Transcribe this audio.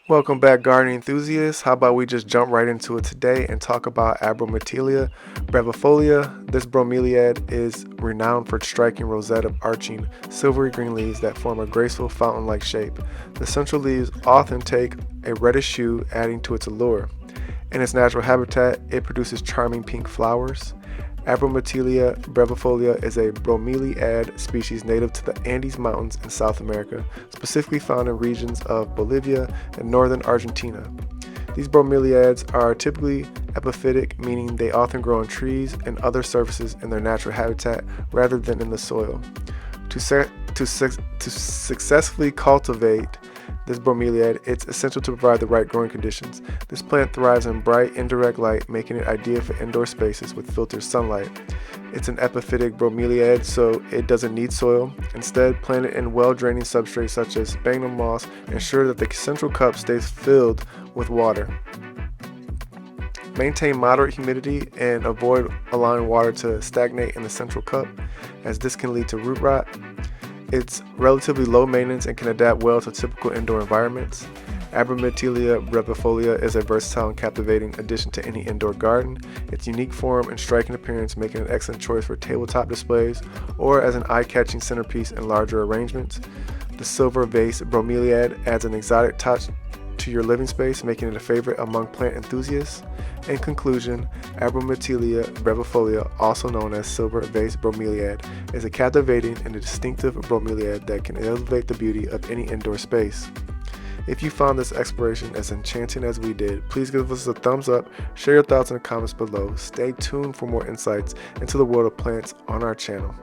Welcome back, gardening enthusiasts. How about we just jump right into it today and talk about Abromeitella brevifolia. This bromeliad is renowned for its striking rosette of arching, silvery green leaves that form a graceful fountain-like shape. The central leaves often take a reddish hue, adding to its allure. In its natural habitat, it produces charming pink flowers. Abromeitella brevifolia is a bromeliad species native to the Andes Mountains in South America, specifically found in regions of Bolivia and northern Argentina. These bromeliads are typically epiphytic, meaning they often grow on trees and other surfaces in their natural habitat rather than in the soil. To, se- to successfully cultivate this bromeliad, it's essential to provide the right growing conditions. This plant thrives in bright, indirect light, making it ideal for indoor spaces with filtered sunlight. It's an epiphytic bromeliad, so it doesn't need soil. Instead, plant it in well-draining substrates such as sphagnum moss and ensure that the central cup stays filled with water. Maintain moderate humidity and avoid allowing water to stagnate in the central cup, as this can lead to root rot. It's relatively low maintenance and can adapt well to typical indoor environments. Abromeitella brevifolia is a versatile and captivating addition to any indoor garden. Its unique form and striking appearance make it an excellent choice for tabletop displays or as an eye-catching centerpiece in larger arrangements. The silver vase bromeliad adds an exotic touch to your living space, making it a favorite among plant enthusiasts. In conclusion, Abromeitella brevifolia, also known as silver vase bromeliad, is a captivating and a distinctive bromeliad that can elevate the beauty of any indoor space. If you found this exploration as enchanting as we did, please give us a thumbs up, share your thoughts in the comments below. Stay tuned for more insights into the world of plants on our channel.